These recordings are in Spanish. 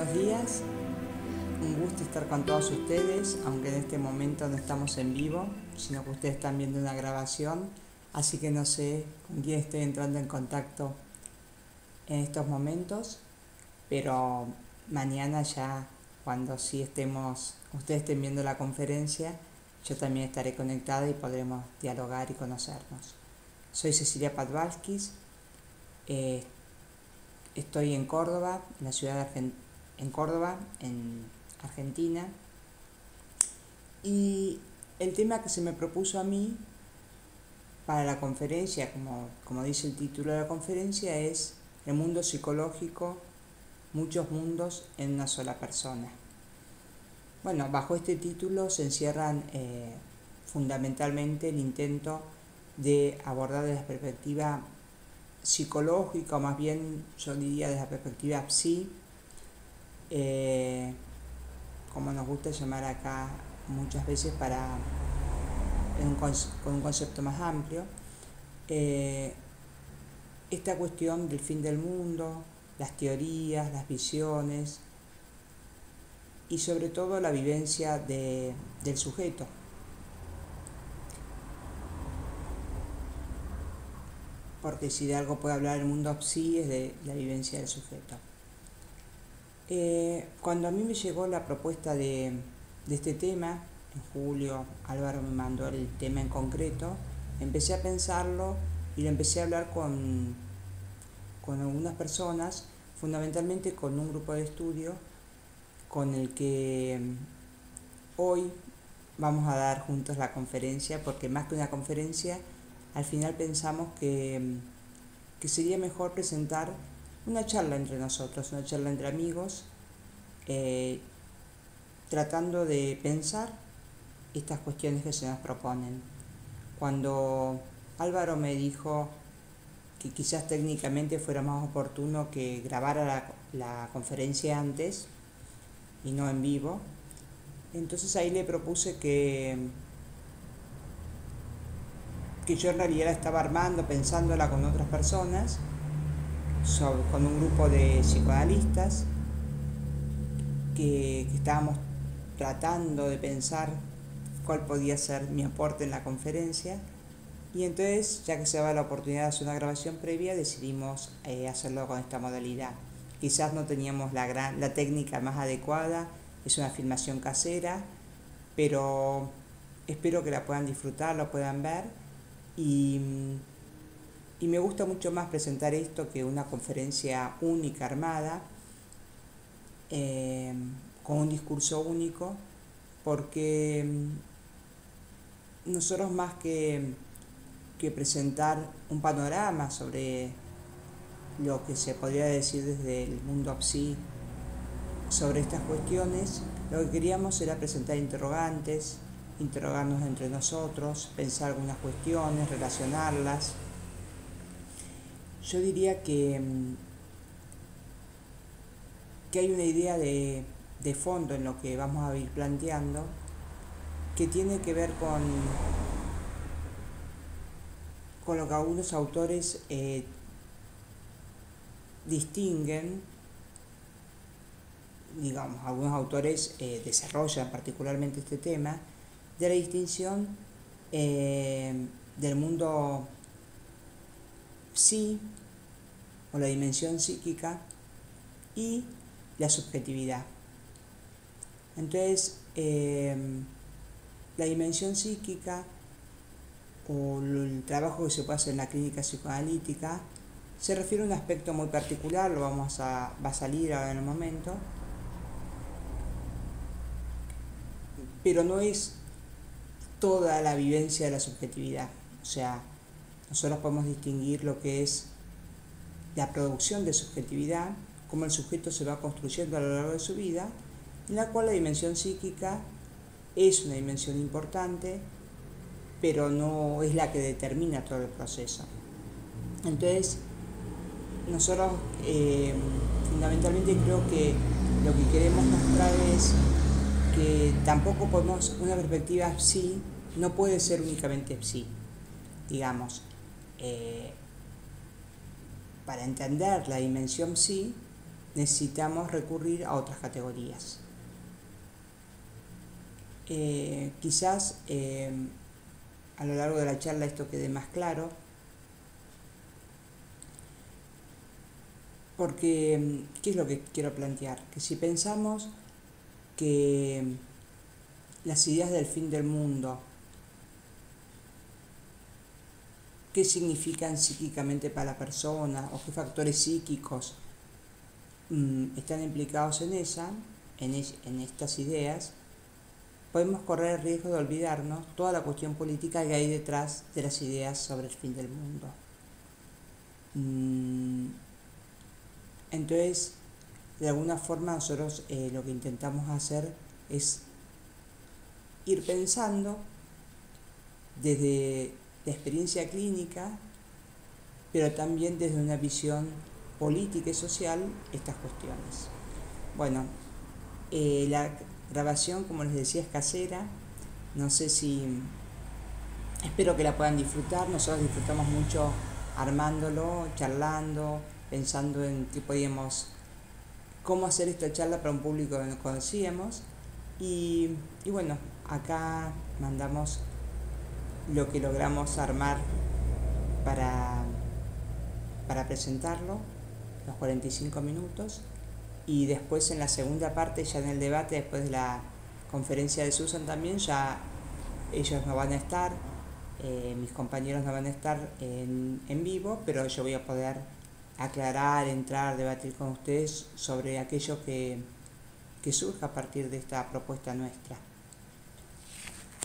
Buenos días, un gusto estar con todos ustedes, aunque en este momento no estamos en vivo, sino que ustedes están viendo una grabación, así que no sé con quién estoy entrando en contacto en estos momentos, pero mañana ya, cuando sí ustedes estén viendo la conferencia, yo también estaré conectada y podremos dialogar y conocernos. Soy Cecilia Padvalskis, estoy en Córdoba, en la ciudad de en Argentina, y el tema que se me propuso a mí para la conferencia, como dice el título de la conferencia, es el mundo psicológico, muchos mundos en una sola persona. Bueno, bajo este título se encierran fundamentalmente el intento de abordar desde la perspectiva psicológica, o más bien yo diría desde la perspectiva psi, como nos gusta llamar acá muchas veces con un concepto más amplio, esta cuestión del fin del mundo, las teorías, las visiones y sobre todo la vivencia del sujeto. Porque si de algo puede hablar el mundo psi es de la vivencia del sujeto. Cuando a mí me llegó la propuesta de este tema, en julio Álvaro me mandó el tema en concreto, empecé a pensarlo y lo empecé a hablar con algunas personas, fundamentalmente con un grupo de estudio con el que hoy vamos a dar juntos la conferencia, porque más que una conferencia, al final pensamos que sería mejor presentar una charla entre nosotros, una charla entre amigos, tratando de pensar estas cuestiones que se nos proponen. Cuando Álvaro me dijo que quizás técnicamente fuera más oportuno que grabara la conferencia antes y no en vivo, entonces ahí le propuse que yo en realidad la estaba armando, pensándola con otras personas, con un grupo de psicoanalistas que estábamos tratando de pensar cuál podía ser mi aporte en la conferencia, y entonces, ya que se daba la oportunidad de hacer una grabación previa, decidimos hacerlo con esta modalidad. Quizás no teníamos la técnica más adecuada, es una filmación casera, pero espero que la puedan disfrutar, la puedan ver, y me gusta mucho más presentar esto que una conferencia única armada, con un discurso único, porque nosotros más que presentar un panorama sobre lo que se podría decir desde el mundo psi sobre estas cuestiones, lo que queríamos era presentar interrogantes, interrogarnos entre nosotros, pensar algunas cuestiones, relacionarlas. Yo diría que hay una idea de fondo en lo que vamos a ir planteando, que tiene que ver con lo que algunos autores distinguen, digamos, algunos autores desarrollan particularmente este tema, de la distinción del mundo psi, o la dimensión psíquica, y la subjetividad. Entonces, la dimensión psíquica, o el trabajo que se puede hacer en la clínica psicoanalítica, se refiere a un aspecto muy particular, va a salir ahora en un momento, pero no es toda la vivencia de la subjetividad. O sea, nosotros podemos distinguir lo que es la producción de subjetividad, cómo el sujeto se va construyendo a lo largo de su vida, en la cual la dimensión psíquica es una dimensión importante, pero no es la que determina todo el proceso. Entonces, nosotros fundamentalmente creo que lo que queremos mostrar es que tampoco podemos, una perspectiva psi no puede ser únicamente psi, digamos. Para entender la dimensión psi, necesitamos recurrir a otras categorías. Quizás a lo largo de la charla esto quede más claro, porque ¿qué es lo que quiero plantear? Que si pensamos que las ideas del fin del mundo, qué significan psíquicamente para la persona o qué factores psíquicos están implicados en estas ideas, podemos correr el riesgo de olvidarnos toda la cuestión política que hay detrás de las ideas sobre el fin del mundo. Entonces, de alguna forma nosotros lo que intentamos hacer es ir pensando desde la experiencia clínica, pero también desde una visión política y social estas cuestiones. Bueno, la grabación, como les decía, es casera. No sé si... Espero que la puedan disfrutar. Nosotros disfrutamos mucho armándolo, charlando, pensando en qué podíamos... cómo hacer esta charla para un público que no conocíamos. Y bueno, acá mandamos lo que logramos armar para presentarlo, los 45 minutos. Y después en la segunda parte, ya en el debate, después de la conferencia de Susan también, ya ellos no van a estar, mis compañeros no van a estar en vivo, pero yo voy a poder aclarar, entrar, debatir con ustedes sobre aquello que surja a partir de esta propuesta nuestra.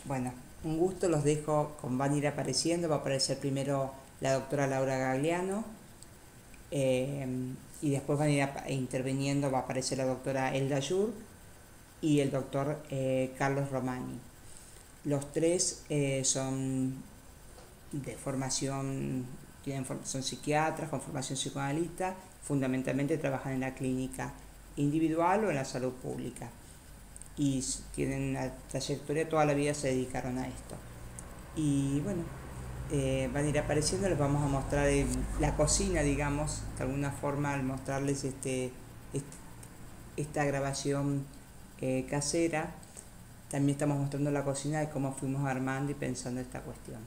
Bueno, un gusto, los dejo, van a ir apareciendo, va a aparecer primero la doctora Laura Gagliano, y después van a ir interviniendo, va a aparecer la doctora Elda Yur y el doctor Carlos Romani. Los tres son de formación, son psiquiatras con formación psicoanalista, fundamentalmente trabajan en la clínica individual o en la salud pública y tienen una trayectoria, toda la vida se dedicaron a esto. Y bueno, van a ir apareciendo, les vamos a mostrar la cocina, digamos, de alguna forma, al mostrarles esta grabación casera. También estamos mostrando la cocina de cómo fuimos armando y pensando esta cuestión.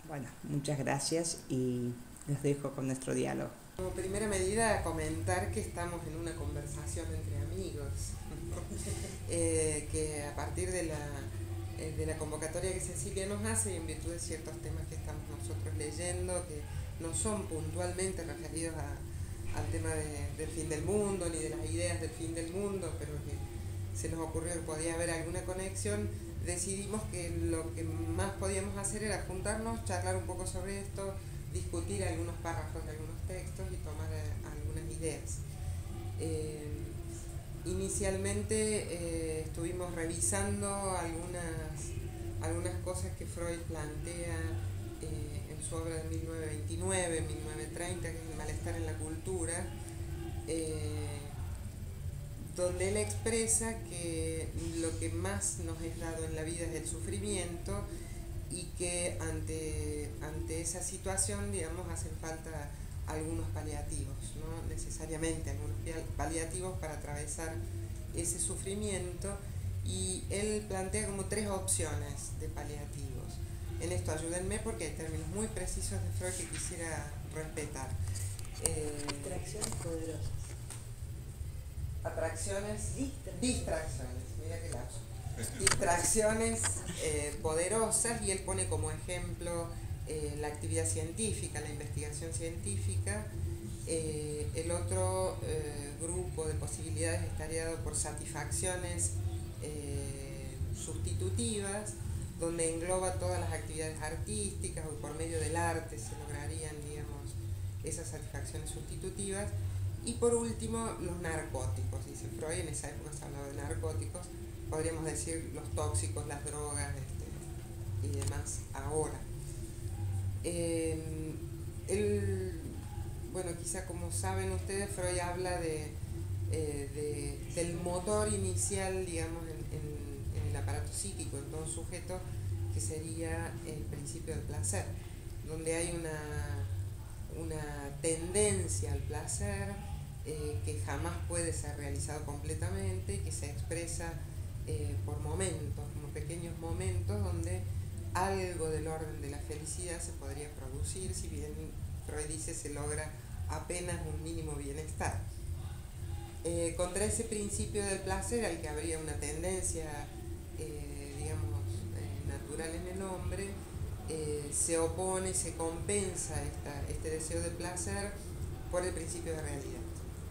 Bueno, muchas gracias y los dejo con nuestro diálogo. Como primera medida, comentar que estamos en una conversación entre amigos, que a partir de la convocatoria que Cecilia nos hace y en virtud de ciertos temas que estamos nosotros leyendo, que no son puntualmente referidos al tema del fin del mundo ni de las ideas del fin del mundo, pero que se nos ocurrió que podía haber alguna conexión, decidimos que lo que más podíamos hacer era juntarnos, charlar un poco sobre esto, discutir algunos párrafos de algunos textos y tomar algunas ideas. Inicialmente estuvimos revisando algunas cosas que Freud plantea en su obra de 1929, 1930, que es El malestar en la cultura, donde él expresa que lo que más nos es dado en la vida es el sufrimiento y que ante esa situación, digamos, hacen falta algunos paliativos, no necesariamente algunos paliativos para atravesar ese sufrimiento, y él plantea como 3 opciones de paliativos. En esto ayúdenme porque hay términos muy precisos de Freud que quisiera respetar. Distracciones poderosas. Distracciones, mira qué lapso. Distracciones poderosas, y él pone como ejemplo la actividad científica, la investigación científica. El otro grupo de posibilidades estaría dado por satisfacciones sustitutivas, donde engloba todas las actividades artísticas, o por medio del arte se lograrían, digamos, esas satisfacciones sustitutivas. Y por último, los narcóticos, dice Freud, en esa época se hablaba de narcóticos, podríamos decir los tóxicos, las drogas y demás ahora. Bueno, quizá como saben ustedes, Freud habla del motor inicial, digamos, en el aparato psíquico, en todo sujeto, que sería el principio del placer, donde hay una tendencia al placer que jamás puede ser realizado completamente y que se expresa por momentos, como pequeños momentos donde algo del orden de la felicidad se podría producir, si bien Freud dice se logra apenas un mínimo bienestar. Contra ese principio del placer, al que habría una tendencia, natural en el hombre, se opone, se compensa este deseo de placer por el principio de realidad,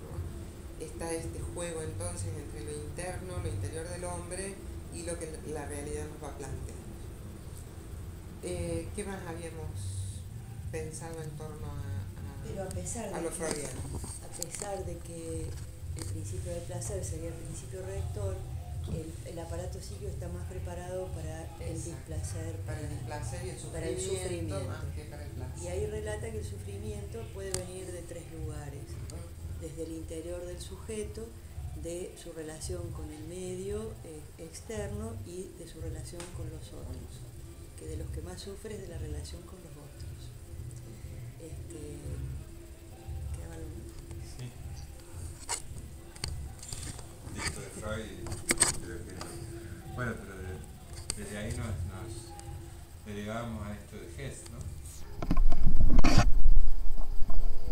¿no? Está este juego entonces entre lo interno, lo interior del hombre y lo que la realidad nos va planteando. ¿Qué más habíamos pensado en torno Pero a pesar a lo freudiano? A pesar de que el principio del placer sería el principio rector, el aparato psíquico está más preparado para el displacer, para el displacer y el sufrimiento, más que para el placer. Y ahí relata que el sufrimiento puede venir de tres lugares: desde el interior del sujeto, de su relación con el medio externo y de su relación con los otros, que de los que más sufre es de la relación con los otros. ¿Quedaba algo más? Sí. Dicho de Freud, creo que bueno, pero desde ahí nos derivamos a esto de Hess, ¿no?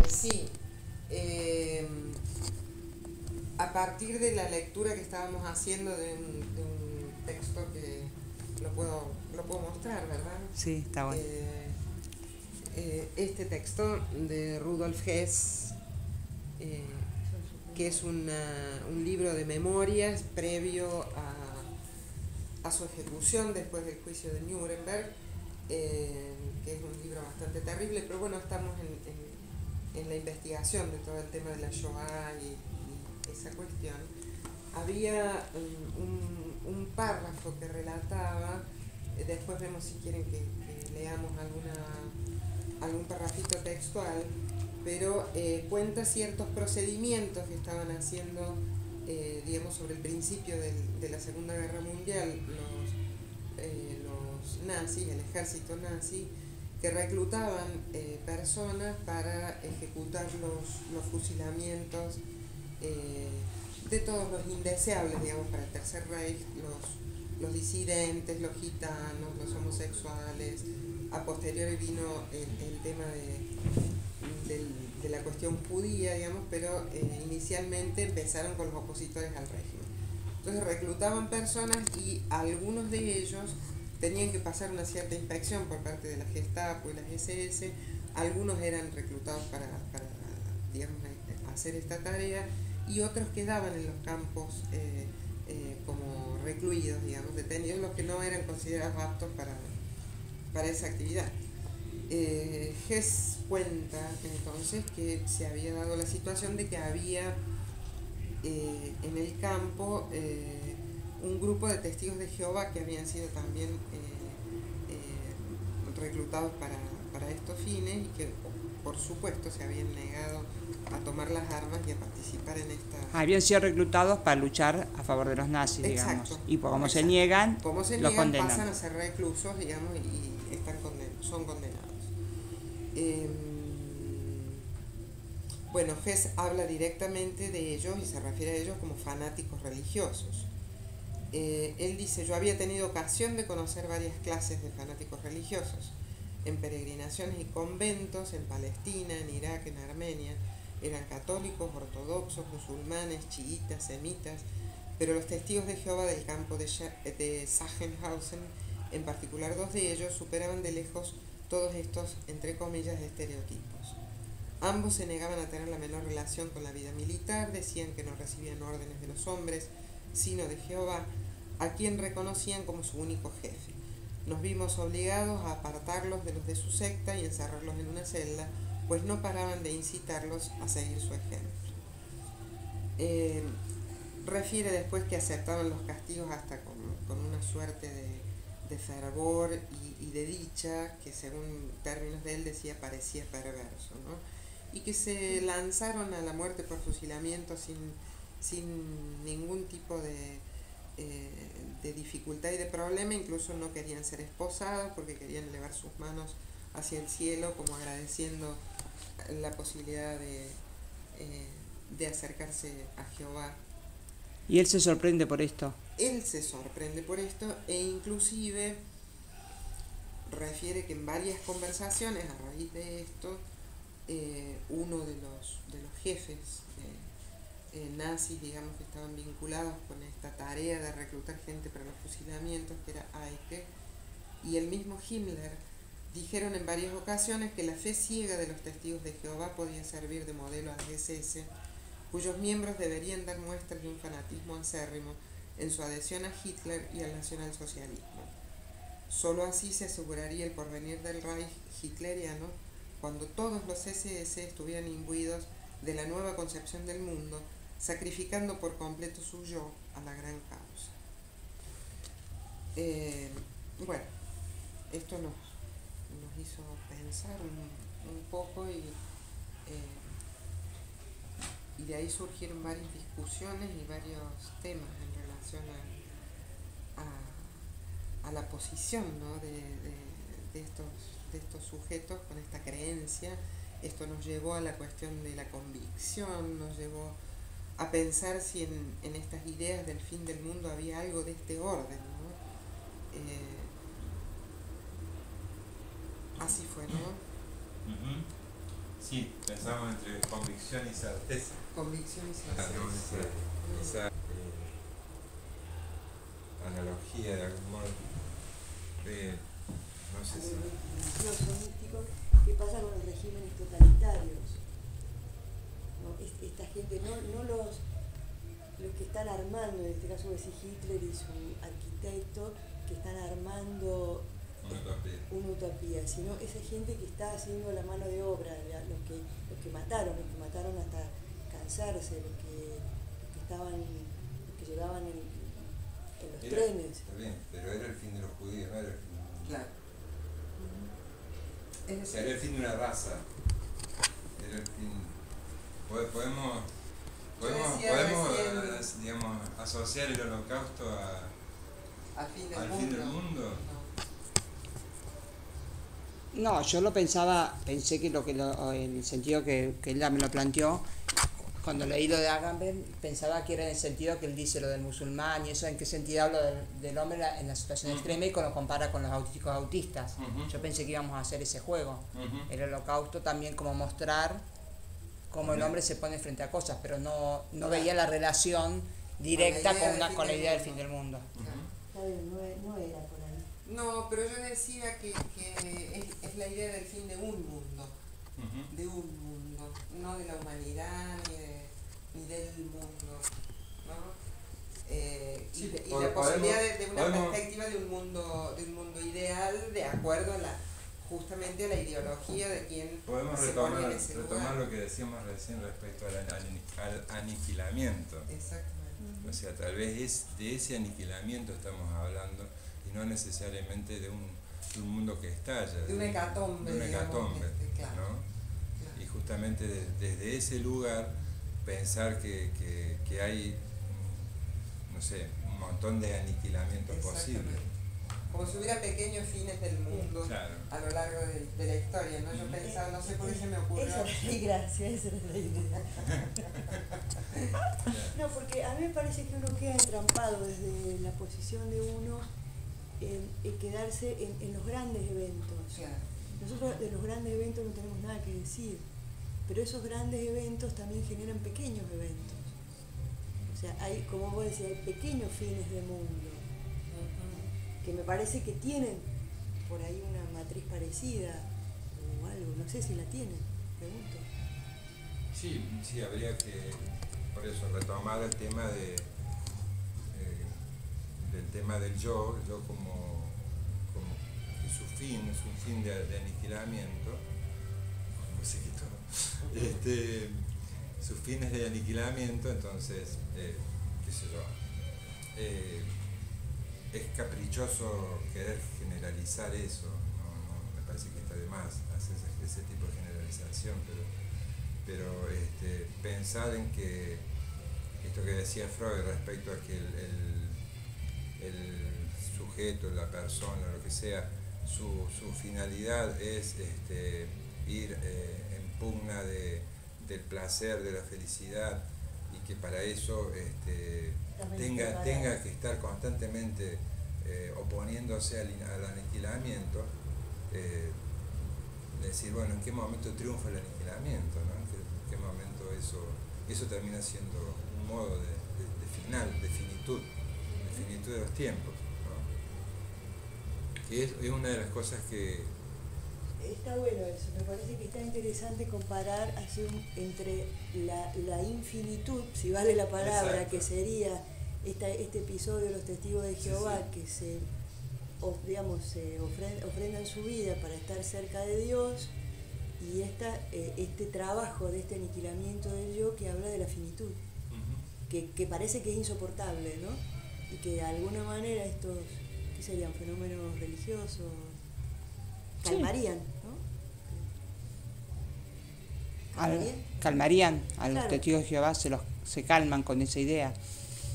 Sí. A partir de la lectura que estábamos haciendo de un texto que lo puedo mostrar, ¿verdad? Sí, está bueno. Este texto de Rudolf Hess, que es un libro de memorias previo a su ejecución después del juicio de Nuremberg, que es un libro bastante terrible, pero bueno, estamos en la investigación de todo el tema de la Shoah y esa cuestión. Había un párrafo que relataba, después vemos si quieren que leamos algún parrafito textual, pero cuenta ciertos procedimientos que estaban haciendo, sobre el principio de la Segunda Guerra Mundial los nazis, el ejército nazi, que reclutaban personas para ejecutar los fusilamientos de todos los indeseables, para el Tercer Reich, los disidentes, los gitanos, los homosexuales. A posteriori vino el tema de la cuestión judía, pero inicialmente empezaron con los opositores al régimen. Entonces reclutaban personas y algunos de ellos tenían que pasar una cierta inspección por parte de la Gestapo y las SS. Algunos eran reclutados para hacer esta tarea y otros quedaban en los campos como recluidos, detenidos, los que no eran considerados aptos para esa actividad. Hess cuenta entonces que se había dado la situación de que había en el campo un grupo de testigos de Jehová que habían sido también reclutados para estos fines y que por supuesto se habían negado a tomar las armas y a participar en esta... Habían sido reclutados para luchar a favor de los nazis, Exacto, y como se niegan, los condenan. Pasan a ser reclusos, y son condenados. Bueno, Hess habla directamente de ellos y se refiere a ellos como fanáticos religiosos. Él dice: yo había tenido ocasión de conocer varias clases de fanáticos religiosos, en peregrinaciones y conventos, en Palestina, en Irak, en Armenia. Eran católicos, ortodoxos, musulmanes, chiitas, semitas, pero los testigos de Jehová del campo de Sachsenhausen, en particular 2 de ellos, superaban de lejos todos estos, entre comillas, estereotipos. Ambos se negaban a tener la menor relación con la vida militar, decían que no recibían órdenes de los hombres, sino de Jehová, a quien reconocían como su único jefe. Nos vimos obligados a apartarlos de los de su secta y encerrarlos en una celda, pues no paraban de incitarlos a seguir su ejemplo. Refiere después que aceptaban los castigos hasta con una suerte de fervor y de dicha, que según términos de él decía parecía perverso, ¿no? Y que se lanzaron a la muerte por fusilamiento sin ningún tipo de dificultad y de problema. Incluso no querían ser esposados porque querían elevar sus manos hacia el cielo como agradeciendo la posibilidad de acercarse a Jehová. Y él se sorprende por esto. Él se sorprende por esto e inclusive refiere que en varias conversaciones a raíz de esto, uno de los jefes nazis, digamos, que estaban vinculados con esta tarea de reclutar gente para los fusilamientos, que era Eike, y el mismo Himmler, dijeron en varias ocasiones que la fe ciega de los testigos de Jehová podía servir de modelo a las SS, cuyos miembros deberían dar muestras de un fanatismo acérrimo en su adhesión a Hitler y al nacionalsocialismo. Solo así se aseguraría el porvenir del Reich hitleriano cuando todos los SS estuvieran imbuidos de la nueva concepción del mundo, sacrificando por completo su yo a la gran causa. Bueno, esto nos hizo pensar un poco y de ahí surgieron varias discusiones y varios temas en relación a la posición, ¿no? de estos sujetos con esta creencia. Esto nos llevó a la cuestión de la convicción, nos llevó a pensar si en estas ideas del fin del mundo había algo de este orden, ¿no? Así fue, ¿no? Uh-huh. Sí, pensamos entre convicción y certeza. Convicción y certeza. Esa analogía de algún modo, no sé si... místico, ¿qué pasa con los regímenes totalitarios? ¿No? Esta gente, no los que están armando, en este caso decir Hitler y su arquitecto, que están armando una utopía, sino esa gente que está haciendo la mano de obra, los que mataron hasta cansarse, los que llevaban en los trenes. Está bien, pero era el fin de los judíos, no era el fin del mundo. Claro. O sea, era el fin de una raza. Era el fin. Podemos digamos, asociar el holocausto al fin del mundo. No, yo pensé que en el sentido que ella me lo planteó, cuando leí lo de Agamben, pensaba que era en el sentido que él dice lo del musulmán y eso, en qué sentido habla del hombre en la situación extrema y lo compara con los auténticos autistas. Yo pensé que íbamos a hacer ese juego. El holocausto también como mostrar cómo el hombre se pone frente a cosas, pero no veía la relación directa con la idea del fin del mundo. Está bien, no era por ahí. No, pero yo decía que es la idea del fin de un mundo, no de la humanidad ni del mundo, ¿no? Sí, y la posibilidad de una perspectiva de un mundo ideal de acuerdo a justamente a la ideología de quien podemos se pone en ese retomar lugar. lo que decíamos recién respecto al aniquilamiento. Exactamente. O sea, tal vez de ese aniquilamiento estamos hablando y no necesariamente de un mundo que estalla. De una hecatombe. De una hecatombe, claro. ¿no? Claro. Y justamente desde ese lugar pensar que hay, no sé, un montón de aniquilamientos posibles. Como si hubiera pequeños fines del mundo, claro, a lo largo de la historia, ¿no? Yo pensaba, no sé por qué se me ocurrió. Esa es la idea. No, porque a mí me parece que uno queda entrampado desde la posición de uno en quedarse en los grandes eventos. Claro. Nosotros de los grandes eventos no tenemos nada que decir, pero esos grandes eventos también generan pequeños eventos. O sea, hay, como vos decías, hay pequeños fines de mundo, que me parece que tienen por ahí una matriz parecida o algo, no sé si la tienen, pregunto. Sí, habría que, por eso, retomar el tema del tema del yo como que su fin es un fin de aniquilamiento, sus fines de aniquilamiento, entonces, qué sé yo, es caprichoso querer generalizar eso, no me parece que está de más hacer ese tipo de generalización, pero pensar en que esto que decía Freud respecto a que el sujeto, la persona, lo que sea, su finalidad es ir en pugna de del placer, de la felicidad, y que para eso tenga que estar constantemente oponiéndose al aniquilamiento, decir, bueno, ¿en qué momento triunfa el aniquilamiento? ¿No? ¿En qué momento eso termina siendo un modo de final, de finitud de los tiempos? ¿No? Que es una de las cosas que... Está bueno eso, me parece que está interesante comparar así entre la infinitud, si vale la palabra, exacto, que sería este episodio de los testigos de Jehová, sí, que se ofrendan su vida para estar cerca de Dios, y este trabajo de este aniquilamiento del yo que habla de la finitud, que parece que es insoportable, ¿no? Y que de alguna manera estos, ¿qué serían? Fenómenos religiosos, calmarían, ¿no? Calmarían a los claro, testigos de Jehová, se calman con esa idea.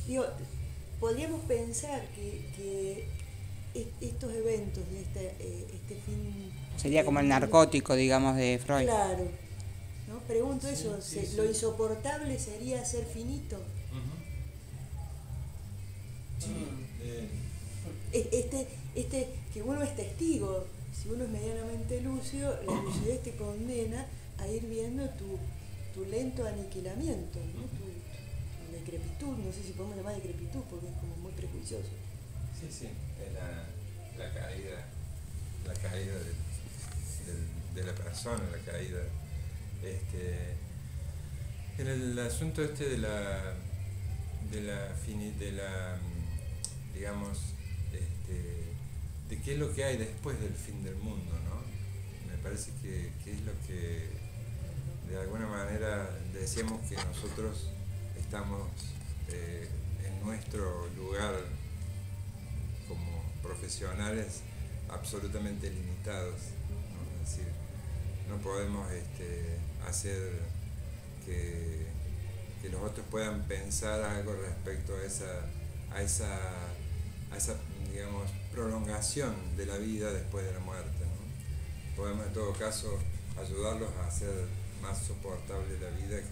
Digo, podríamos pensar que estos eventos de este fin... Sería como el narcótico, digamos, de Freud. Claro, ¿no? Pregunto eso, ¿lo insoportable sería ser finito? Que uno es testigo, si uno es medianamente lúcido, la lucidez te condena a ir viendo tu lento aniquilamiento, ¿no? Tu decrepitud, no sé si podemos llamar decrepitud porque es como muy prejuicioso. Sí, es la caída de la persona, la caída. En el asunto de la digamos, de qué es lo que hay después del fin del mundo, ¿no? Me parece que es lo que de alguna manera decíamos que nosotros estamos en nuestro lugar como profesionales absolutamente limitados, ¿no? Es decir, no podemos hacer que los otros puedan pensar algo respecto a esa digamos, prolongación de la vida después de la muerte, ¿no? Podemos en todo caso ayudarlos a hacer más soportable la vida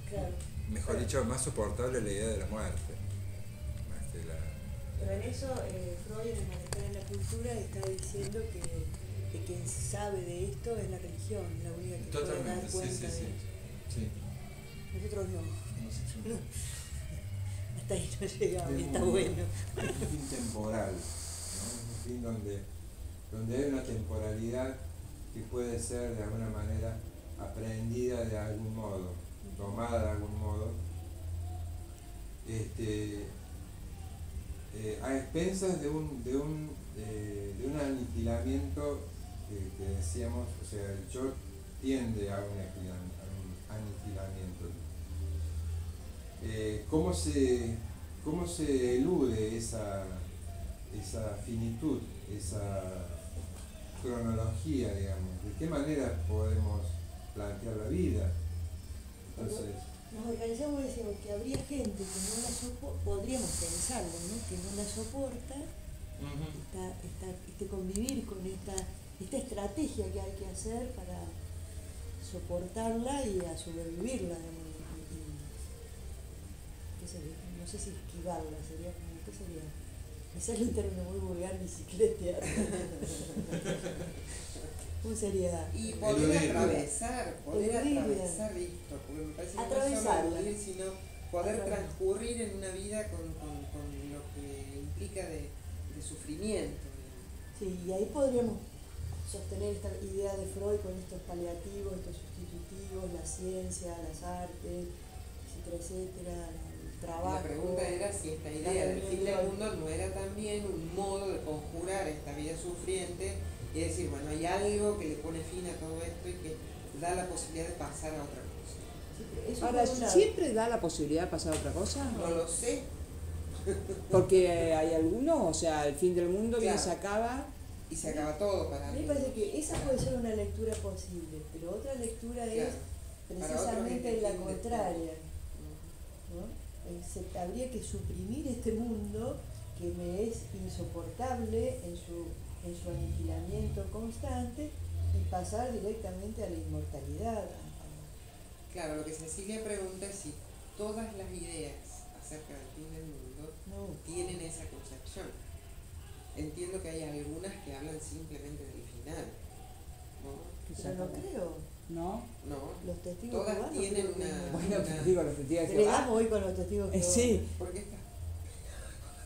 claro, mejor dicho, más soportable la idea de la muerte, más que la... Pero en eso Freud, en el Malestar en la Cultura, está diciendo que quien sabe de esto es la religión, la única que puede dar cuenta de eso. Sí. Nosotros no. Hasta ahí no llegamos, y está bueno. Es un fin temporal, ¿no? Es un fin donde hay una temporalidad que puede ser de alguna manera aprendida de algún modo, tomada de algún modo, a expensas de un aniquilamiento que decíamos, o sea, el yo tiende a un aniquilamiento. ¿Cómo se elude esa finitud, esa cronología, digamos? ¿De qué manera podemos plantear la vida? Entonces, nos organizamos y decimos que habría gente que no la soporta, podríamos pensarlo, ¿no? Que no la soporta, convivir con esta estrategia que hay que hacer para soportarla y a sobrevivirla, digamos. ¿Qué sería? No sé si esquivarla, sería como, ¿qué sería? Me sale un término muy vulgar, bicicletear. ¿Cómo sería? Y poder atravesar esto, porque me parece que no es solo vivir, sino poder transcurrir en una vida con lo que implica de sufrimiento. Sí, y ahí podríamos sostener esta idea de Freud con estos paliativos, estos sustitutivos, la ciencia, las artes, etcétera, etcétera, el trabajo. La pregunta era si esta idea del fin del mundo no era también un modo de conjurar esta vida sufriente y decir, bueno, hay algo que le pone fin a todo esto y que da la posibilidad de pasar a otra cosa. Sí, ahora, ¿siempre da la posibilidad de pasar a otra cosa? No lo sé. Porque hay algunos, o sea, el fin del mundo bien se acaba. Y se acaba todo para mí. Me parece que esa puede ser una lectura posible, pero otra lectura es precisamente la contraria, ¿no? Habría que suprimir este mundo que me es insoportable en su aniquilamiento constante y pasar directamente a la inmortalidad, Claro, lo que Cecilia pregunta es si todas las ideas acerca del fin del mundo No. tienen esa concepción. Entiendo que hay algunas que hablan simplemente del final, ¿no? Pero no creo. ¿No? No, Los testigos todas jehová no tienen creo que una... no. Bueno, te digo, los testigos de Peleamos Jehová. hoy con los testigos jehová. Sí, ¿Por qué está?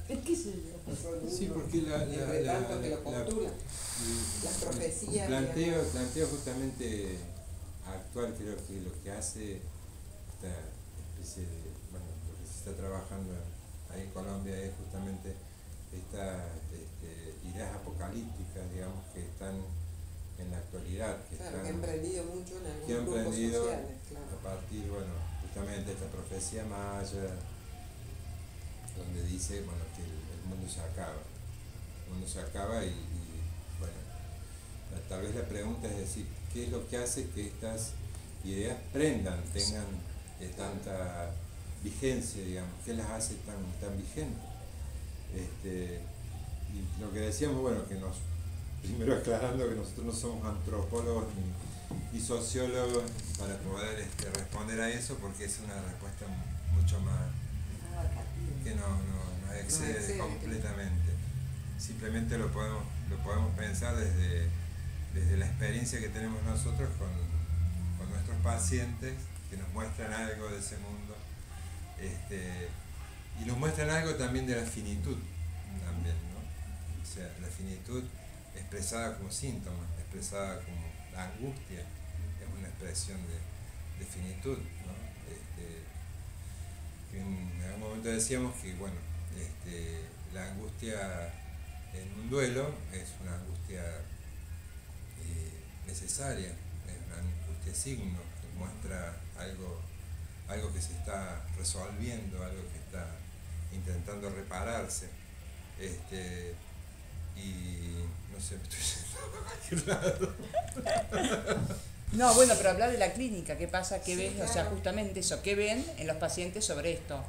¿Qué sé yo? Son Sí, unos porque entre tanto que lo postulan. Las profecías, planteo justamente actual, creo que lo que hace esta especie de, bueno, lo que se está trabajando ahí en Colombia es justamente estas ideas apocalípticas, digamos, que están en la actualidad, que claro, están, que han prendido mucho en que han algunos grupos aprendido sociales, claro. a partir, bueno, justamente de esta profecía maya, donde dice, bueno, que el mundo se acaba. El mundo se acaba y bueno, tal vez la pregunta es decir, ¿qué es lo que hace que estas ideas tengan tanta vigencia, digamos? ¿Qué las hace tan vigentes? Y lo que decíamos, bueno, primero aclarando que nosotros no somos antropólogos ni sociólogos para poder responder a eso, porque es una respuesta mucho más que no excede completamente. Simplemente lo podemos pensar desde la experiencia que tenemos nosotros con nuestros pacientes, que nos muestran algo de ese mundo, y nos muestran algo también de la finitud, también, ¿no? O sea, la finitud expresada como síntoma, expresada como la angustia, es una expresión de finitud, ¿no? Que en algún momento decíamos que, bueno, la angustia en un duelo es una angustia necesaria, es una angustia signo, que muestra algo que se está resolviendo, algo que está intentando repararse. Y no sé, me estoy yendo a cualquier lado. no, bueno, pero hablar de la clínica, ¿qué pasa? ¿Qué Sí, ves? claro. O sea, justamente eso, ¿qué ven en los pacientes sobre esto?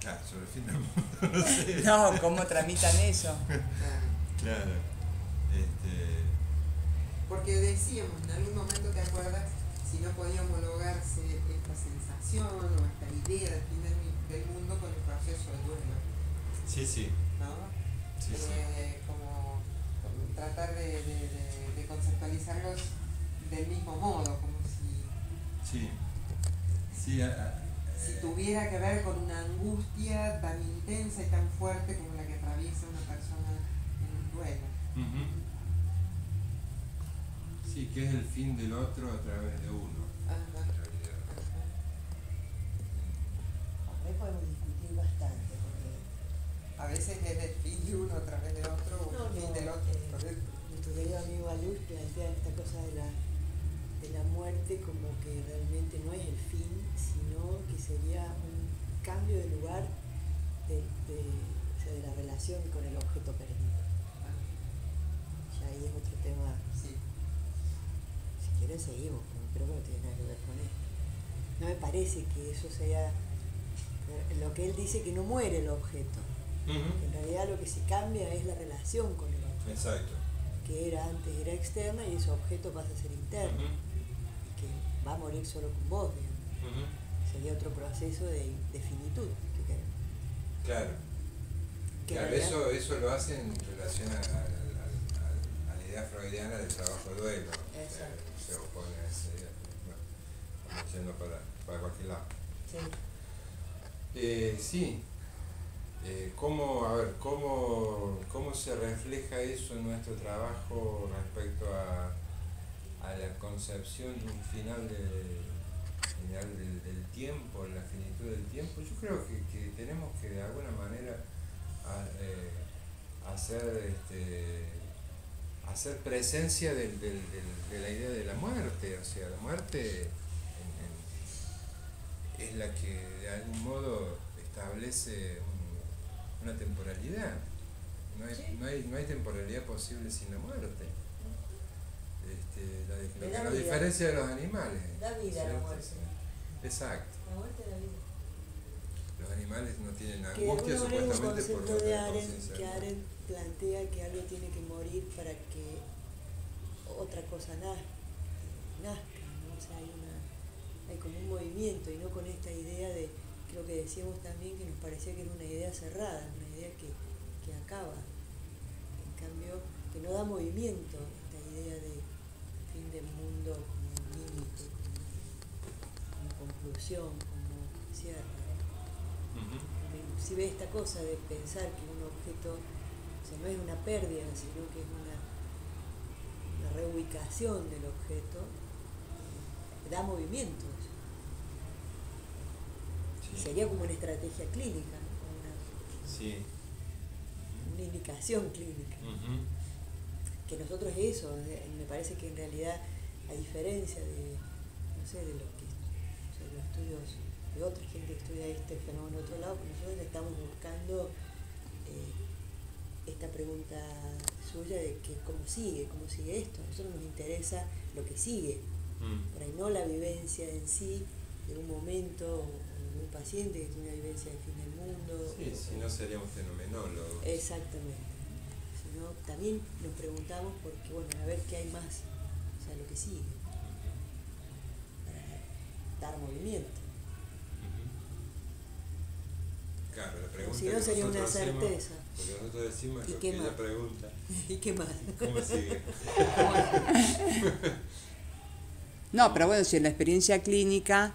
Claro, sobre el fin del mundo, no sé. No, ¿cómo tramitan eso? Claro. Porque decíamos, en algún momento, ¿te acuerdas? Si no podía homologarse esta sensación o esta idea del fin del mundo con el proceso de duelo, Sí. ¿no? Sí. Como tratar de conceptualizarlos del mismo modo, como si tuviera que ver con una angustia tan intensa y tan fuerte como la que atraviesa una persona en un duelo. Sí, que es el fin del otro a través de uno, Ajá. en realidad. Ahí podemos discutir bastante, porque A veces es el fin de uno a través de otro o el fin del otro. nuestro querido amigo Aluz plantea esta cosa de la muerte como que realmente no es el fin, sino que sería un cambio de lugar de la relación con el objeto perdido. Ya ahí es otro tema. Sí. Si quieren seguimos, pero no tiene nada que ver con esto. No me parece que eso sea lo que él dice, que no muere el objeto. En realidad lo que se cambia es la relación con el objeto. Exacto. Que antes era externa y ese objeto pasa a ser interno. Y que va a morir solo con vos, digamos. Sería otro proceso de finitud que queremos. Claro. Que Claro, en realidad- eso lo hace en relación a la idea freudiana del trabajo de duelo. Exacto. Se opone a esa idea. Bueno, estamos yendo para cualquier lado. Sí. Sí. ¿Cómo se refleja eso en nuestro trabajo respecto a la concepción de un final del tiempo, la finitud del tiempo? Yo creo que tenemos que de alguna manera hacer presencia de la idea de la muerte. O sea, la muerte es la que de algún modo establece una temporalidad. No hay temporalidad posible sin la muerte. Lo que nos diferencia de los animales. Da vida a la ¿cierto? muerte. Exacto. La muerte da vida. Los animales no tienen Que de angustia alguna manera es un supuestamente por concepto no de tener Arendt, conciencia. que Arendt plantea que algo tiene que morir para que otra cosa nazca, ¿no? O sea, hay como un movimiento y no con esta idea de, creo que decíamos también que nos parecía que era una idea cerrada, una idea que acaba, en cambio que no da movimiento, esta idea de fin del mundo como límite, como conclusión, como cierre. Si ve esta cosa de pensar que un objeto, o sea, no es una pérdida, sino que es una reubicación del objeto, da movimiento. Sí. Sería como una estrategia clínica, ¿no? Sí. Una indicación clínica. Que nosotros eso, me parece que en realidad, a diferencia de, no sé, de los estudios de otra gente que estudia este fenómeno de otro lado, que nosotros estamos buscando esta pregunta suya de que cómo sigue esto. A nosotros nos interesa lo que sigue, por ahí no la vivencia en sí de un momento o de un paciente que tiene una vivencia del fin del mundo. Sí, si no seríamos fenomenólogos. Exactamente. Sino también nos preguntamos porque, bueno, a ver qué hay más, o sea, lo que sigue, para dar movimiento. Claro, la pregunta si no sería una certeza. Porque nosotros decimos lo que ella pregunta. ¿Y qué más? ¿Cómo sigue? No, pero bueno, si en la experiencia clínica,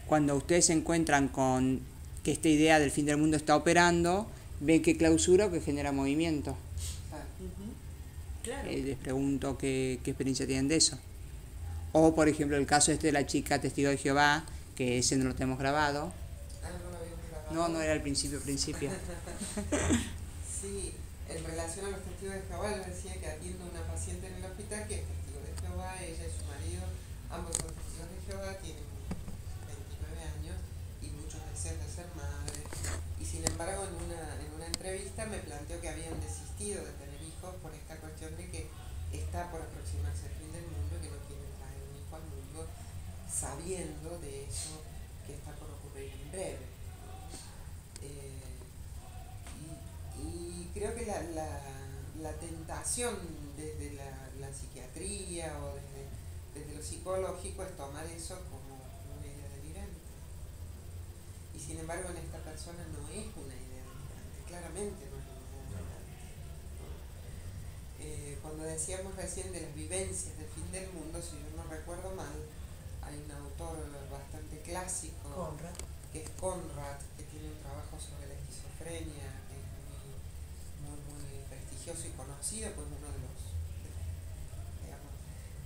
cuando ustedes se encuentran con que esta idea del fin del mundo está operando, ven que clausura o que genera movimiento. Claro. Les pregunto qué experiencia tienen de eso. O, por ejemplo, el caso de la chica testigo de Jehová, que ese no lo tenemos grabado. No era el principio. Sí, en relación a los testigos de Jehová, yo decía que atiendo a una paciente en el hospital que es testigo de Jehová, ella y su marido, ambos son testigos de Jehová, tienen 29 años y muchos deseos de ser madres. Y sin embargo, en una entrevista me planteó que habían desistido de tener hijos por esta cuestión de que está por aproximarse el fin del mundo y que no quieren traer un hijo al mundo, sabiendo de eso que está por ocurrir en breve. Y creo que la tentación desde la psiquiatría o desde lo psicológico es tomar eso como una idea delirante. Y sin embargo en esta persona no es una idea delirante, claramente no es una idea delirante. Cuando decíamos recién de las vivencias del fin del mundo, si yo no recuerdo mal, hay un autor bastante clásico, Conrad, que es Conrad, que tiene un trabajo sobre la esquizofrenia, que es muy prestigioso y conocido, pues uno de los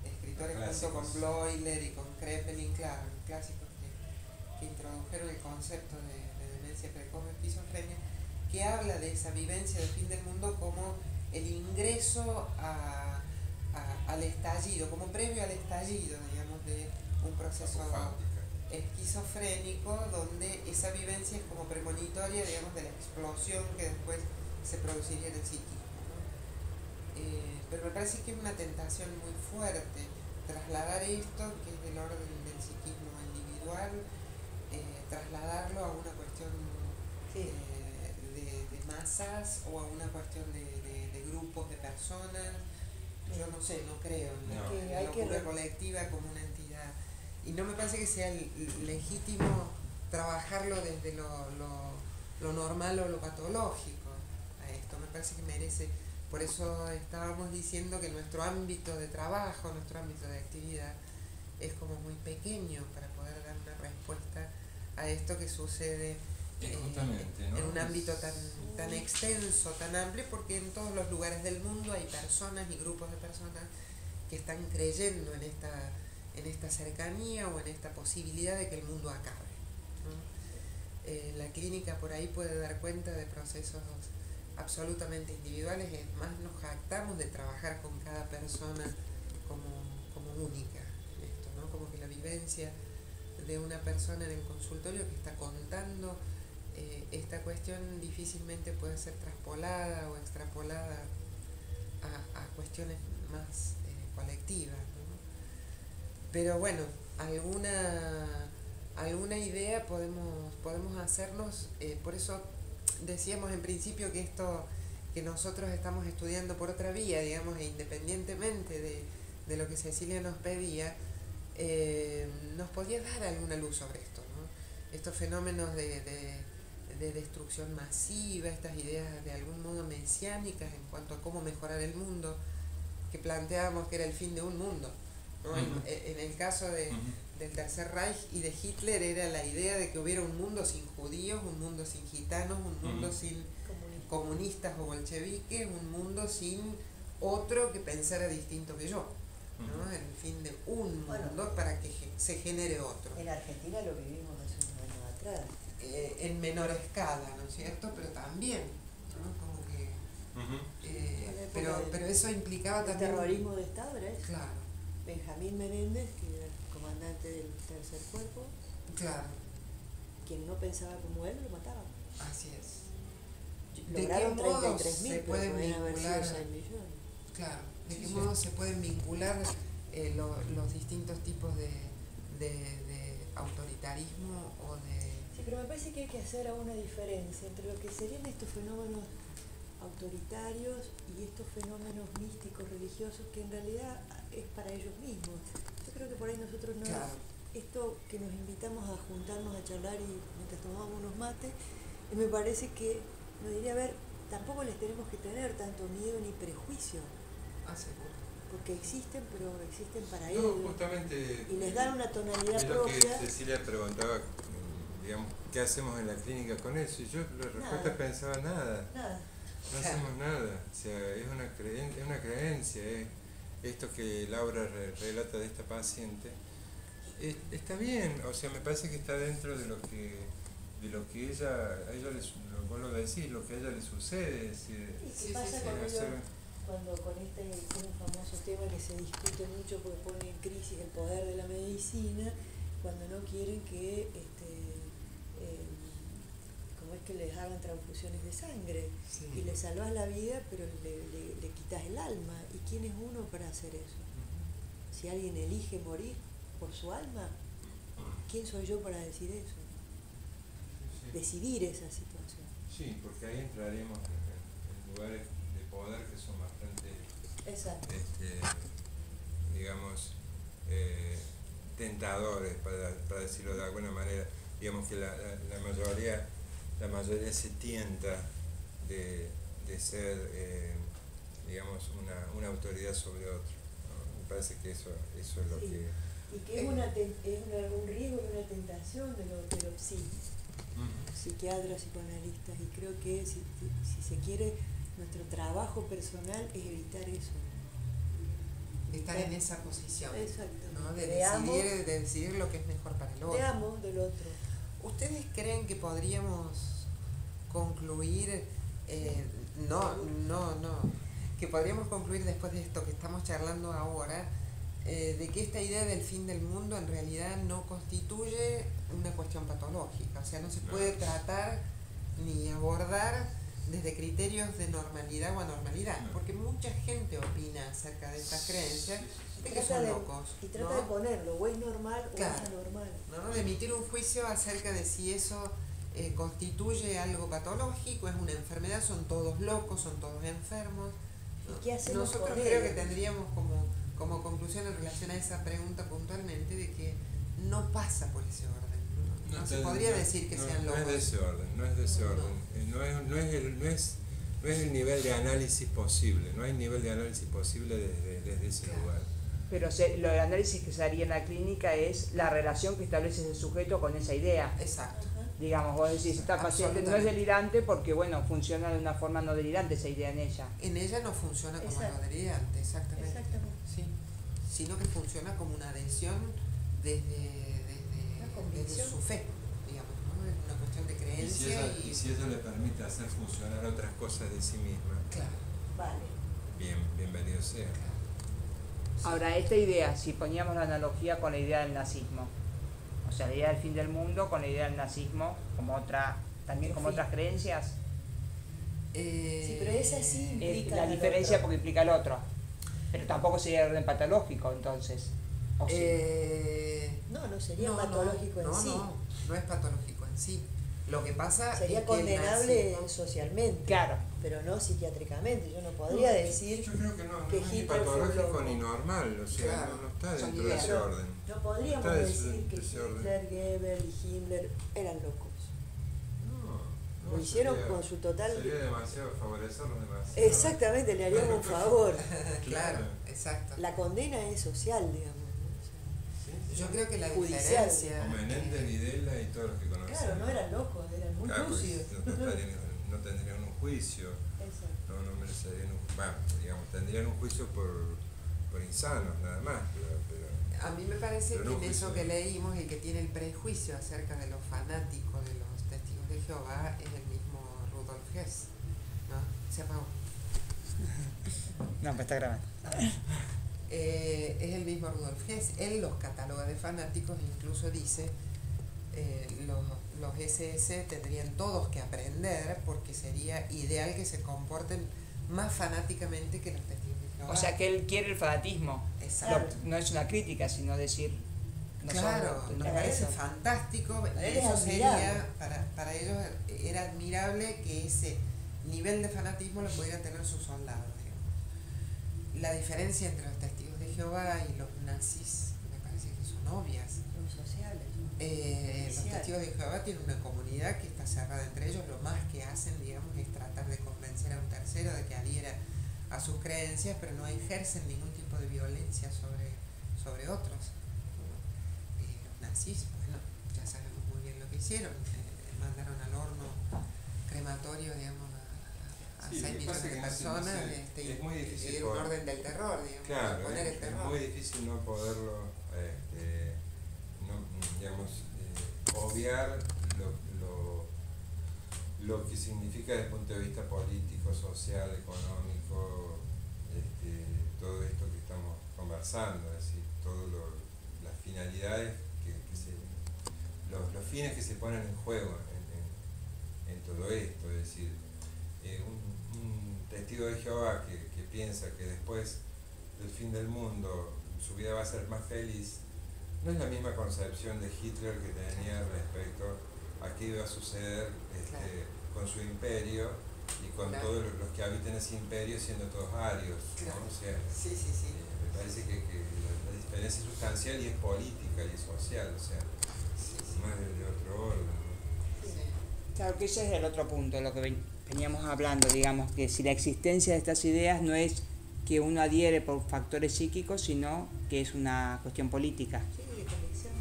escritores junto con Bloiler y con Kraepelin, claro, clásicos que introdujeron el concepto de demencia precoz o esquizofrenia, que habla de esa vivencia del fin del mundo como el ingreso al estallido, como previo al estallido, digamos, de un proceso esquizofrénico, donde esa vivencia es como premonitoria, digamos, de la explosión que después se produciría en el psiquismo, ¿no? Pero me parece que es una tentación muy fuerte trasladar esto, que es del orden del psiquismo individual, trasladarlo a una cuestión de masas o a una cuestión de grupos de personas. Yo no sé, no creo en la locura colectiva como una entidad. Y no me parece que sea legítimo trabajarlo desde lo normal o lo patológico a esto. Me parece que merece, por eso estábamos diciendo que nuestro ámbito de trabajo, nuestro ámbito de actividad es como muy pequeño para poder dar una respuesta a esto que sucede en un ámbito tan extenso, tan amplio, porque en todos los lugares del mundo hay personas y grupos de personas que están creyendo en esta cercanía o en esta posibilidad de que el mundo acabe, ¿no? La clínica por ahí puede dar cuenta de procesos absolutamente individuales, es más, nos jactamos de trabajar con cada persona como única en esto, ¿no? Como que la vivencia de una persona en el consultorio que está contando esta cuestión difícilmente puede ser traspolada o extrapolada a cuestiones más colectivas, ¿no? Pero bueno, alguna idea podemos hacernos, por eso decíamos en principio que esto que nosotros estamos estudiando por otra vía, digamos, e independientemente de lo que Cecilia nos pedía, nos podía dar alguna luz sobre esto, ¿no? Estos fenómenos de destrucción masiva, estas ideas de algún modo mesiánicas en cuanto a cómo mejorar el mundo, que planteábamos que era el fin de un mundo, ¿no? En el caso del Tercer Reich y de Hitler era la idea de que hubiera un mundo sin judíos, un mundo sin gitanos, un mundo sin comunistas o bolcheviques, un mundo sin otro que pensara distinto que yo, ¿no? El fin de un mundo para que se genere otro. En Argentina lo vivimos hace unos años atrás. En menor escala, ¿no es cierto? Pero también, ¿no? Como que... pero eso implicaba el también... terrorismo de Estado era eso. Claro. Benjamín Menéndez, que era el comandante del Tercer Cuerpo, Claro, quien no pensaba como él, lo mataba. así es. Lograron ¿De qué modo 33.000, se pero pueden podían haber sido vincular? 6 millones. Claro, ¿de qué modo se pueden vincular los distintos tipos de autoritarismo o de... Sí, pero me parece que hay que hacer una diferencia entre lo que serían estos fenómenos autoritarios y estos fenómenos místicos, religiosos, que en realidad es para ellos mismos. Yo creo que por ahí nosotros no... Claro. Esto que nos invitamos a juntarnos a charlar y mientras tomamos unos mates, me parece que nos diría, a ver, tampoco les tenemos que tener tanto miedo ni prejuicio, Seguro. porque existen, pero existen para No, ellos. justamente Y les dan una tonalidad es lo que propia. Cecilia preguntaba, digamos, ¿qué hacemos en la clínica con eso? Y yo la respuesta pensaba nada. Nada. No hacemos nada, o sea, es una creencia, esto que Laura relata de esta paciente, está bien, o sea, me parece que está dentro de lo que a ella les, vos lo decís, lo que a ella le sucede, es decir, ¿Y qué pasa con ellos cuando con tiene un famoso tema que se discute mucho porque pone en crisis el poder de la medicina, cuando no quieren que como es que les hagan transfusiones de sangre y le salvas la vida pero le quitas el alma? ¿Y quién es uno para hacer eso? Si alguien elige morir por su alma, ¿quién soy yo para decir eso? Decidir esa situación. Sí, porque ahí entraríamos en lugares de poder que son bastante, Exacto. digamos, tentadores, para decirlo de alguna manera. Digamos que la mayoría se tienta de ser, digamos, una autoridad sobre otro, ¿no? Me parece que eso es lo Sí. que... Y que es un riesgo y una tentación de los psiquiatras, psicoanalistas, y creo que si se quiere, nuestro trabajo personal es evitar eso. Estar en esa posición, exacto, ¿no? De decidir lo que es mejor para el otro. Veamos del otro. ¿Ustedes creen que podríamos concluir, que podríamos concluir después de esto que estamos charlando ahora, de que esta idea del fin del mundo en realidad no constituye una cuestión patológica? O sea, no se puede tratar ni abordar desde criterios de normalidad o anormalidad, porque mucha gente opina acerca de estas creencias de que son locos. Y trata de ponerlo, o es normal o es anormal. ¿No? De emitir un juicio acerca de si eso constituye algo patológico, es una enfermedad, son todos locos, son todos enfermos. ¿Y qué hacemos Nosotros con creo ello? que tendríamos como conclusión en relación a esa pregunta puntualmente de que no pasa por ese orden. No se podría decir que sean locos. No es de ese orden, no es de ese orden. No es el nivel de análisis posible, no hay nivel de análisis posible desde ese lugar. Pero el análisis que se haría en la clínica es la relación que establece ese sujeto con esa idea. Exacto. Digamos, vos decís, esta paciente no es delirante porque, bueno, funciona de una forma no delirante esa idea en ella. En ella no funciona como algo delirante, exactamente. Sí. Sino que funciona como una adhesión desde su fe, digamos, ¿no? Es una cuestión de creencia. Y si ella le permite hacer funcionar otras cosas de sí misma, claro. Vale. Bienvenido sea. Claro. Ahora, esta idea, si poníamos la analogía con la idea del nazismo, o sea, la idea del fin del mundo con la idea del nazismo, como otras creencias. Sí, pero esa sí implica la diferencia otro. porque implica el otro. Pero tampoco sería orden patológico, entonces. ¿O sí? No sería patológico en sí. No es patológico en sí. Lo que pasa sería es que el condenable nazismo- socialmente, Claro. pero no psiquiátricamente. Yo no podría decir Yo creo que no que es ni Hitler fue un patológico loco. ni normal, o sea, Claro, no está son dentro de ese ideas. orden. No podríamos Está decir que ese orden. Hitler, Goebbels y Himmler eran locos. No, Lo hicieron sería- con su total... Sería demasiado, favorecerlos demasiado. Exactamente, le haríamos un favor. Claro, exacto. La condena es social, digamos. ¿no? O sea, Sí, sí. Yo creo que la Judicial. diferencia... O Menéndez, Videla y todos los que conocemos. claro, no eran locos, eran muy Claro, pues, lúcidos. no tendrían un juicio, Exacto. no merecerían digamos, tendrían un juicio por insanos nada más, pero A mí me parece Pero que no en eso juicio. que leímos, el que tiene el prejuicio acerca de los fanáticos de los testigos de Jehová es el mismo Rudolf Hess, ¿no? Se apagó. No, pues está grabando. Es el mismo Rudolf Hess. Él los cataloga de fanáticos e incluso dice los SS tendrían todos que aprender porque sería ideal que se comporten más fanáticamente que los testigos de Jehová. O sea que él quiere el fanatismo. Exacto. No es una crítica, sino decir. Claro, somos- me no, parece eso. fantástico. Para él Y es eso admirable. sería, para ellos era admirable que ese nivel de fanatismo lo pudieran tener sus soldados. Digamos. La diferencia entre los testigos de Jehová y los nazis me parece que son obvias. Son sociales. Los Social. testigos de Jehová tienen una comunidad que está cerrada entre ellos. Lo más que hacen, digamos, es tratar de convencer a un tercero de que adhiera a sus creencias, pero no ejercen ningún tipo de violencia sobre otros. Los nazis, bueno, ya sabemos muy bien lo que hicieron. Mandaron al horno crematorio, digamos, a Sí, 6 lo que millones pasa de es que no se- personas. no se- es muy difícil era un poder- orden del terror, digamos, claro, poner el es terror. muy difícil no poderlo, digamos, obviar lo que significa desde el punto de vista político, social, económico, todo esto que estamos conversando, es decir, todas las finalidades los fines que se ponen en juego en todo esto, es decir, un testigo de Jehová que piensa que después del fin del mundo su vida va a ser más feliz, no es la misma concepción de Hitler que tenía respecto a qué iba a suceder con su imperio y con Claro. todos los que habitan ese imperio siendo todos arios, Claro. ¿no? O sea, Sí, sí, sí. me parece que la diferencia es sustancial y es política y es social, o sea, Sí, sí. más de otro orden, ¿no? Sí. Claro que ese es el otro punto, lo que veníamos hablando, digamos, que si la existencia de estas ideas no es que uno adhiere por factores psíquicos, sino que es una cuestión política, Sí, de convicción.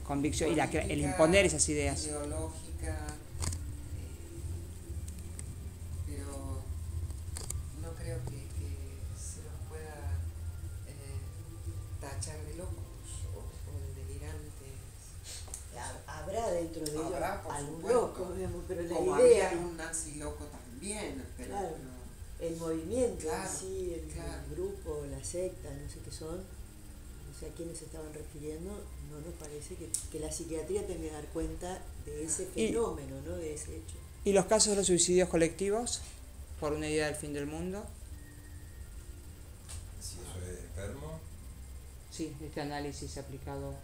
convicción y el Política, imponer esas ideas. ideológica, pero no creo que se los pueda tachar de locos o de delirantes. Habrá dentro de ellos Habrá, por algún supuesto. loco, digamos, pero la Como idea, había un nazi loco también, pero Claro. no. el movimiento Claro, en sí, el claro. grupo, la secta, no sé qué son, no sé a quiénes se estaban refiriendo, no nos parece que la psiquiatría tenga que dar cuenta de ese Y- fenómeno, ¿no? De ese hecho. ¿Y los casos de los suicidios colectivos por una idea del fin del mundo? Si eso es enfermo, Sí, este análisis aplicado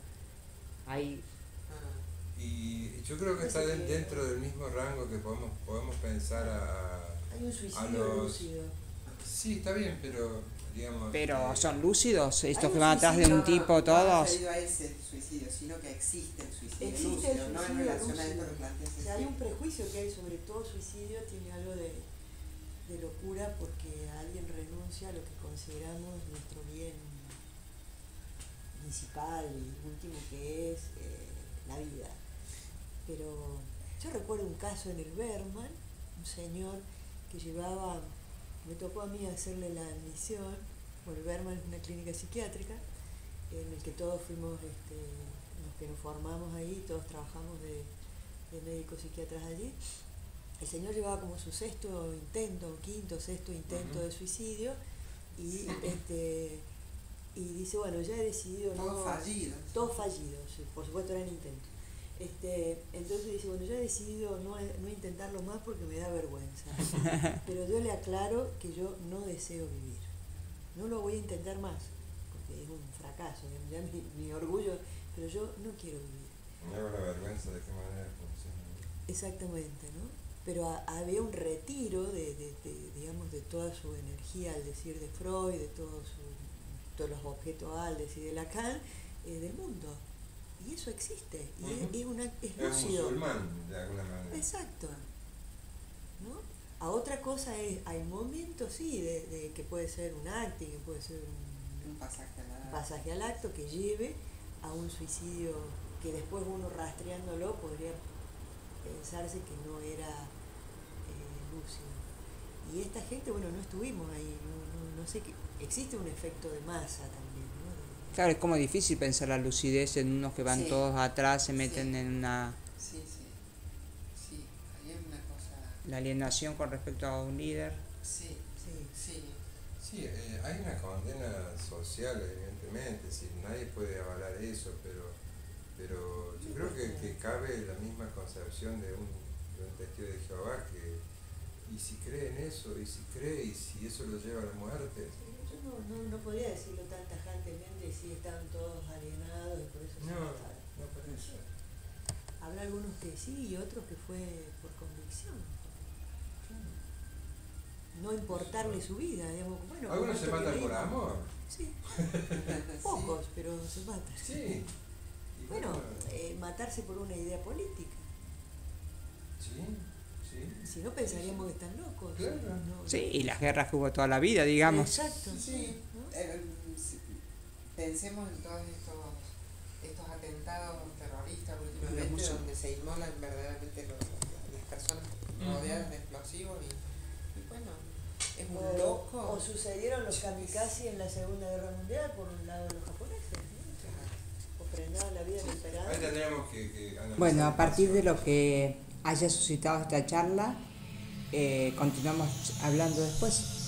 ahí. Ah, y yo creo que está dentro del mismo rango que podemos pensar Hay un a suicidio los... lúcido. Sí, está bien, pero digamos... Pero ¿son lúcidos estos Hay que un van atrás de un suicidio, tipo no todos? referido a ese suicidio, sino que existe el suicidio Existe el lúcido, no en suicidio relación a esto lúcido. que planteas. O sea, hay un prejuicio que hay sobre todo suicidio, tiene algo de locura porque alguien renuncia a lo que consideramos nuestro bien principal y último, que es la vida. Pero yo recuerdo un caso en el Berman, un señor que llevaba, me tocó a mí hacerle la admisión. Bueno, el Berman es una clínica psiquiátrica en el que todos fuimos, los que nos formamos ahí, todos trabajamos de médicos psiquiatras allí. El señor llevaba como su quinto, sexto intento de suicidio y y dice, bueno, ya he decidido Todos fallidos. todos fallidos, sí, por supuesto eran intentos. Entonces dice, bueno, ya he decidido no intentarlo más porque me da vergüenza. Pero yo le aclaro que yo no deseo vivir. No lo voy a intentar más, porque es un fracaso, ya mi orgullo, pero yo no quiero vivir. Me hago la vergüenza de qué manera funciona. Exactamente, ¿no? Pero había un retiro digamos, de toda su energía, al decir de Freud, de todos los objetos Aldes y de Lacan, del mundo. Y eso existe, y es lúcido. Un musulmán, de alguna manera. Exacto. ¿No? A otra cosa es, hay momentos, sí, de que puede ser un acting, que puede ser un pasaje al acto que lleve a un suicidio que después uno rastreándolo podría pensarse que no era lúcido. Y esta gente, bueno, no estuvimos ahí, no sé, que existe un efecto de masa también, ¿no? Claro, es como difícil pensar la lucidez en unos que van Sí. todos atrás, se meten Sí. en una... Sí, ahí es una cosa... La alienación con respecto a un líder. Sí. Sí, hay una condena social, evidentemente, si nadie puede avalar eso, pero yo creo que cabe la misma concepción de un testigo de Jehová que, y si cree en eso, y si cree, y si eso lo lleva a la muerte. Yo no podría decirlo tan tajantemente si estaban todos alienados y por eso se mataron. No por eso. Habrá algunos que sí y otros que fue por convicción. No importarle su vida, digamos. Bueno, Algunos se matan por amor. Sí, pocos, pero se matan. Sí. Y Bueno, matarse por una idea política. sí. Si no pensaríamos que están locos. Claro. No, Sí, y las guerras que hubo toda la vida, digamos. Exacto. Sí. ¿No? Pensemos en todos estos atentados terroristas últimamente, donde se inmolan verdaderamente las personas rodeadas de explosivos y bueno, es un loco. O sucedieron los kamikaze en la Segunda Guerra Mundial por un lado de los japoneses, ¿no? Ofrendaban la vida del emperador. Ahí tendríamos que analizar. Bueno, a partir de lo que haya suscitado esta charla, continuamos hablando después.